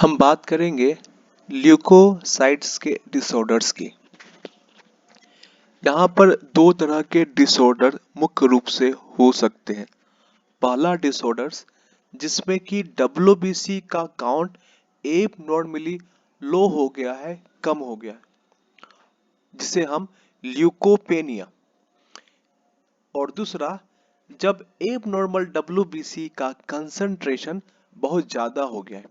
हम बात करेंगे ल्यूकोसाइट्स के डिसऑर्डर्स की। यहाँ पर दो तरह के डिसऑर्डर मुख्य रूप से हो सकते हैं। पहला डिसऑर्डर्स जिसमें कि डब्ल्यूबीसी का काउंट एब नॉर्मली लो हो गया है, कम हो गया है, जिसे हम ल्यूकोपेनिया। और दूसरा जब एब नॉर्मल डब्ल्यूबीसी का कंसंट्रेशन बहुत ज्यादा हो गया है।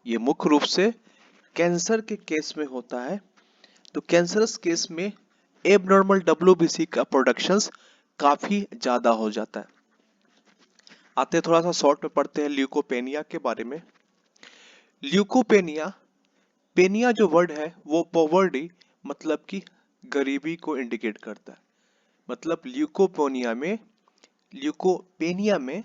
ये मुख्य रूप से कैंसर के केस में होता है। तो कैंसरस केस में एबनॉर्मल डब्ल्यूबीसी का प्रोडक्शंस काफी ज्यादा हो जाता है। आते थोड़ा सा शॉर्ट में पढ़ते हैं ल्यूकोपेनिया के बारे में। ल्यूकोपेनिया, पेनिया जो वर्ड है वो पॉवर्टी मतलब कि गरीबी को इंडिकेट करता है। मतलब ल्यूकोपेनिया में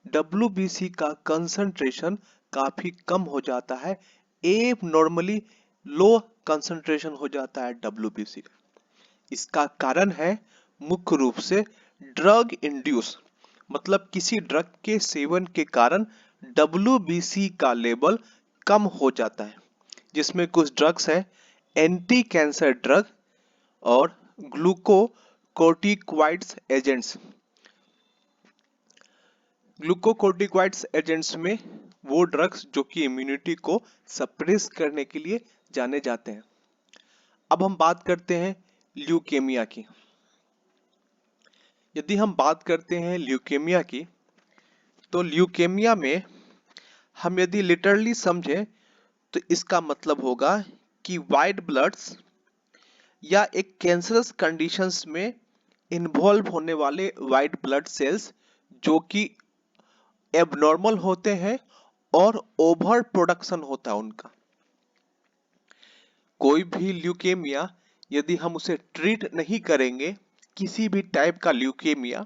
डब्ल्यूबीसी का कंसंट्रेशन काफी कम हो जाता है। एब नॉर्मली लो कंसंट्रेशन हो जाता है डब्ल्यूबीसी का। इसका कारण है मुख्य रूप से ड्रग इंड्यूस, मतलब किसी ड्रग के सेवन के कारण डब्ल्यूबीसी का लेवल कम हो जाता है, जिसमें कुछ ड्रग्स हैं एंटी कैंसर ड्रग और ग्लूकोकोर्टिकॉइड्स एजेंट्स। ग्लूकोकोर्टिकॉइड्स एजेंट्स में वो ड्रग्स जो कि इम्यूनिटी को सप्रेस करने के लिए जाने जाते हैं। अब हम बात करते हैं ल्यूकेमिया की। यदि हम बात करते हैं ल्यूकेमिया की, तो ल्यूकेमिया में हम यदि लिटरली समझें तो इसका मतलब होगा कि वाइट ब्लड्स या एक कैंसरस कंडीशंस में इन्वॉल्व होने वाले वाइट ब्लड सेल्स जो कि एबनॉर्मल होते हैं और ओवर प्रोडक्शन होता है उनका। कोई भी ल्यूकेमिया यदि हम उसे ट्रीट नहीं करेंगे, किसी भी टाइप का ल्यूकेमिया,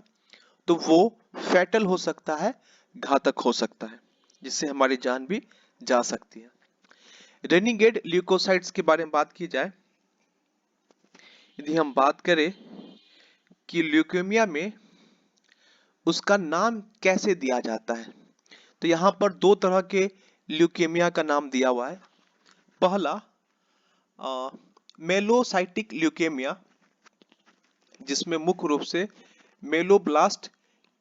तो वो फैटल हो सकता है, घातक हो सकता है, जिससे हमारी जान भी जा सकती है। रेनिगेड ल्यूकोसाइट्स के बारे में बात की जाए, यदि हम बात करें कि ल्यूकेमिया में उसका नाम कैसे दिया जाता है, तो यहाँ पर दो तरह के ल्यूकेमिया का नाम दिया हुआ है। पहला मेलोसाइटिक ल्यूकेमिया, जिसमें मुख्य रूप से मेलोब्लास्ट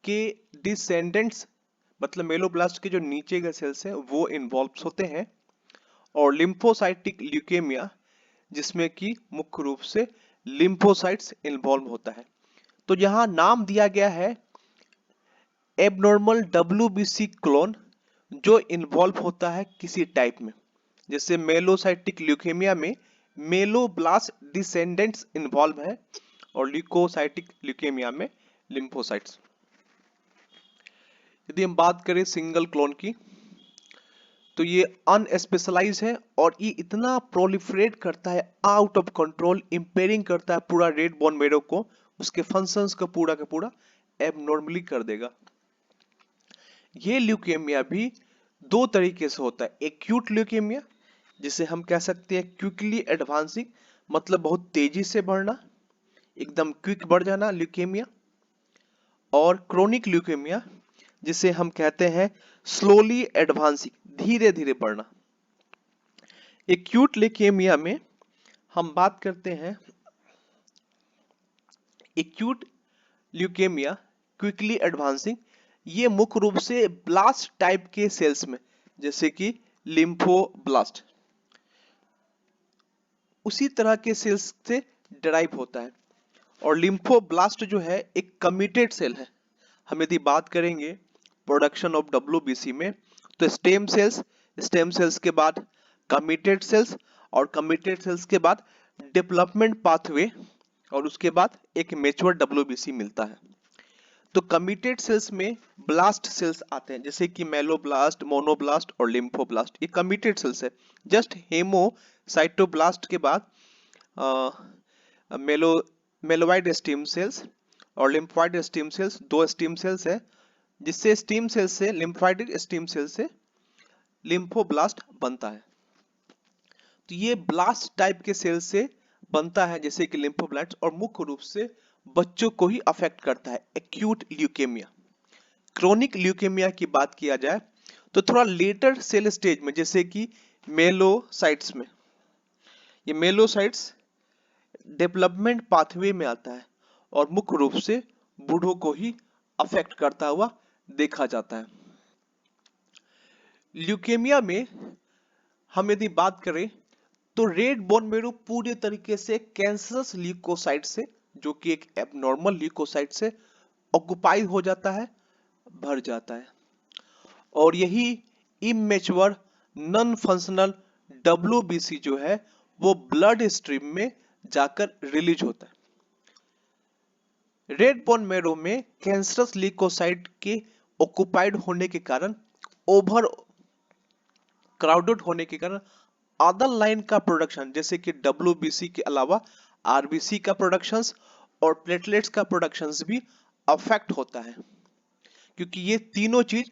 के डिसेंडेंट्स, मतलब मेलोब्लास्ट के जो नीचे के सेल्स हैं वो इन्वॉल्व होते हैं। और लिम्फोसाइटिक ल्यूकेमिया, जिसमें कि मुख्य रूप से लिम्फोसाइट्स इन्वॉल्व होता है। तो यहाँ नाम दिया गया है एबनॉर्मल डब्ल्यूबीसी क्लोन जो इन्वॉल्व होता है किसी टाइप में। जैसे मेलोसाइटिक ल्यूकेमिया में मेलोब्लास्ट डिसेंडेंट्स इन्वॉल्व है और ल्यूकोसाइटिक ल्यूकेमिया में लिम्फोसाइट्स। यदि हम बात करें सिंगल क्लोन की, तो ये अनस्पेशलाइज है और ये इतना प्रोलिफरेट करता है, आउट ऑफ कंट्रोल, इंपेयरिंग करता है पूरा रेड बोन मेरो को, उसके फंक्शंस को पूरा का पूरा एबनॉर्मली कर देगा। ये ल्यूकेमिया भी दो तरीके से होता है। एक्यूट ल्यूकेमिया, जिसे हम कह सकते हैं क्विकली एडवांसिंग, मतलब बहुत तेजी से बढ़ना, एकदम क्विक बढ़ जाना ल्यूकेमिया। और क्रोनिक ल्यूकेमिया, जिसे हम कहते हैं स्लोली एडवांसिंग, धीरे धीरे बढ़ना। एक्यूट ल्यूकेमिया में हम बात करते हैं एक्यूट ल्यूकेमिया क्विकली एडवांसिंग, ये मुख्य रूप से ब्लास्ट टाइप के सेल्स में, जैसे कि लिम्फोब्लास्ट, उसी तरह के सेल्स से डिराइव होता है। और लिम्फोब्लास्ट जो है एक कमिटेड सेल है। हम यदि बात करेंगे प्रोडक्शन ऑफ डब्ल्यूबीसी में, तो स्टेम सेल्स के बाद कमिटेड सेल्स, और कमिटेड सेल्स के बाद डेवलपमेंट पाथवे, और उसके बाद एक मैच्योर डब्ल्यूबीसी मिलता है। तो कमिटेड सेल्स में ब्लास्ट सेल्स आते हैं, जैसे कि मेलोब्लास्ट, मोनोब्लास्ट और लिम्फोब्लास्ट, ये कमिटेड सेल्स है। जस्ट हेमोसाइटोब्लास्ट के बाद मेलो मेलोवाइड स्टेम सेल्स और लिम्फोइड स्टेम सेल्स, दो स्टेम सेल्स है, जिससे स्टेम सेल से लिम्फोइड स्टेम सेल से लिम्फोब्लास्ट बनता है। तो ये ब्लास्ट टाइप के सेल से बनता है, जैसे कि लिम्फोब्लास्ट, और मुख्य रूप से बच्चों को ही अफेक्ट करता है एक्यूट ल्यूकेमिया। क्रोनिक ल्यूकेमिया की बात किया जाए तो थोड़ा लेटर सेल स्टेज में, जैसे कि मेलोसाइट्स में, ये मेलोसाइट्स डेवलपमेंट पाथवे में आता है और मुख्य रूप से बूढ़ों को ही अफेक्ट करता हुआ देखा जाता है। ल्यूकेमिया में हम यदि बात करें तो रेड बोन मेरो पूरे तरीके से कैंसरस ल्यूकोसाइट से, जो कि एक एबनॉर्मल ल्यूकोसाइट से ऑक्युपाई हो जाता है, भर जाता है, और यही इमेच्योर नॉन फंक्शनल डब्ल्यूबीसी जो है वो ब्लड स्ट्रीम में जाकर रिलीज होता है। रेड बोन मेरो में कैंसरस ल्यूकोसाइट के ऑक्युपाइड होने के कारण, ओवर क्राउडेड होने के कारण अदर लाइन का प्रोडक्शन, जैसे कि डब्ल्यूबीसी के अलावा आरबीसी का प्रोडक्शंस और प्लेटलेट्स का प्रोडक्शंस भी अफेक्ट होता है, क्योंकि ये तीनों चीज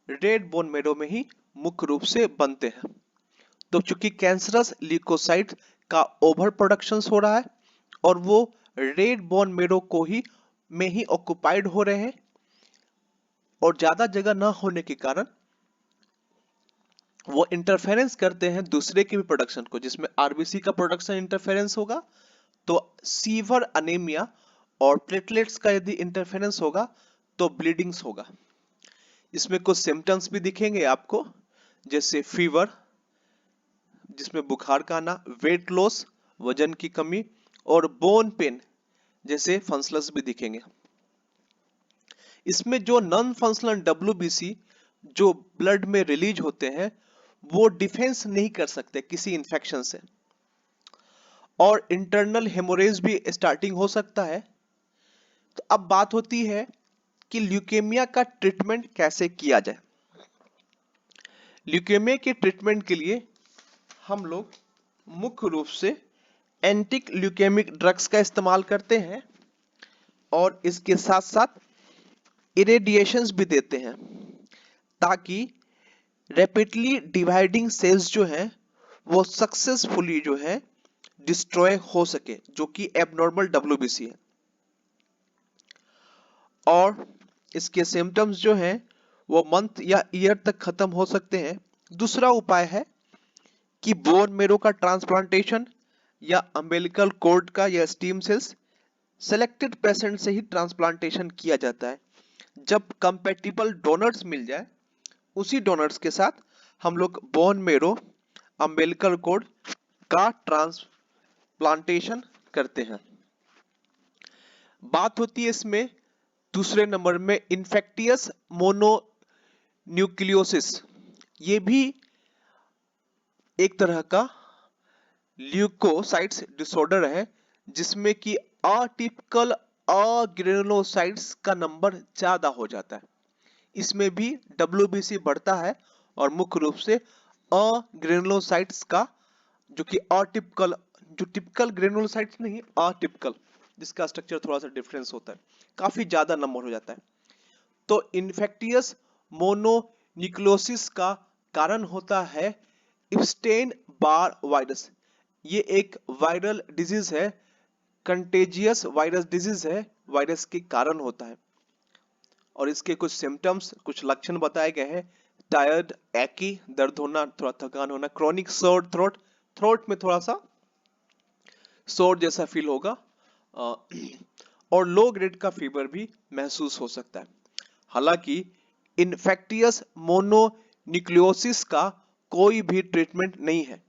रेड बोन मेरो में ही मुख्य रूप से बनते हैं। तो चूंकि कैंसरस ल्यूकोसाइट का ओवर प्रोडक्शन हो रहा है और वो रेड बोन मेरो को ही में ही ऑक्युपाइड हो रहे हैं, और ज्यादा जगह ना होने के कारण वो इंटरफेरेंस करते हैं दूसरे के भी प्रोडक्शन को, जिसमें आरबीसी का प्रोडक्शन इंटरफेरेंस होगा तो सीवर अनेमिया, और प्लेटलेट्स का यदि इंटरफेरेंस होगा तो ब्लीडिंग्स होगा। इसमें कुछ सिम्टम्स भी दिखेंगे आपको, जैसे फीवर जिसमें बुखार का आना, वेट लॉस वजन की कमी, और बोन पेन जैसे फंक्शनल्स भी दिखेंगे। इसमें जो नॉन फंक्शनल डब्ल्यूबीसी जो ब्लड में रिलीज होते हैं वो डिफेंस नहीं कर सकते किसी इन्फेक्शन से, और इंटरनल हेमोरेज भी स्टार्टिंग हो सकता है। तो अब बात होती है कि ल्यूकेमिया का ट्रीटमेंट कैसे किया जाए। ल्यूकेमिया के ट्रीटमेंट के लिए हम लोग मुख्य रूप से एंटी ल्यूकेमिक ड्रग्स का इस्तेमाल करते हैं, और इसके साथ साथ इरेडिएशंस भी देते हैं, ताकि रैपिडली डिवाइडिंग सेल्स जो हैं वो सक्सेसफुली जो है डिस्ट्रॉय हो सके, जो कि एबनॉर्मल डब्ल्यूबीसी है। और इसके सिम्टम्स जो हैं वो मंथ या ईयर तक खत्म हो सकते हैं। दूसरा उपाय है कि बोन मेरो का ट्रांसप्लांटेशन या अम्बिलिकल कॉर्ड का या स्टीम सेल्स सेलेक्टेड पेशेंट से ही ट्रांसप्लांटेशन किया जाता है। जब कंपैटिबल डोनर्स मिल जाए, उसी डोनर्स के साथ हम लोग बोन मेरो अम्बिलिकल कॉर्ड का ट्रांसप्लांटेशन करते हैं। बात होती है इसमें दूसरे नंबर में इन्फेक्टियस मोनोन्यूक्लियोसिस। ये भी एक तरह का ल्यूकोसाइट्स डिसऑर्डर है, जिसमें कि अटिपिकल अग्रेनुलोसाइट्स का नंबर ज्यादा हो जाता है। इसमें भी डब्ल्यूबीसी बढ़ता है, और मुख्य रूप से अग्रेनुलोसाइट्स का, जो कि अटिपिकल, जो टिपिकल ग्रेनुलोसाइट्स नहीं, अटिपिकल, जिसका स्ट्रक्चर थोड़ा सा डिफरेंस होता है, काफी ज्यादा नंबर हो जाता है। तो इन्फेक्टियस मोनोन्यूक्लियोसिस का कारण होता है इप्स्टेन बार वायरस। ये एक वायरल डिजीज है, कंटेजियस वायरस डिजीज है, वायरस के कारण होता है। और इसके कुछ सिम्टम्स, कुछ लक्षण बताए गए हैं। टायर्ड, एकी, दर्द होना, थोड़ा थकान होना, क्रॉनिक सोर थ्रोट, थ्रोट में थोड़ा सा सोर जैसा फील होगा, और लो ग्रेड का फीवर भी महसूस हो सकता है। हालांकि इन्फेक्टियस मोनोन्यूक्लियोसिस का कोई भी ट्रीटमेंट नहीं है,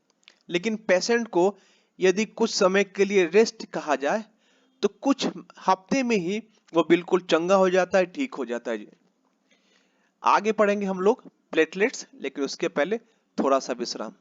लेकिन पेशेंट को यदि कुछ समय के लिए रेस्ट कहा जाए तो कुछ हफ्ते में ही वो बिल्कुल चंगा हो जाता है, ठीक हो जाता है। आगे पढ़ेंगे हम लोग प्लेटलेट्स, लेकिन उसके पहले थोड़ा सा विश्राम।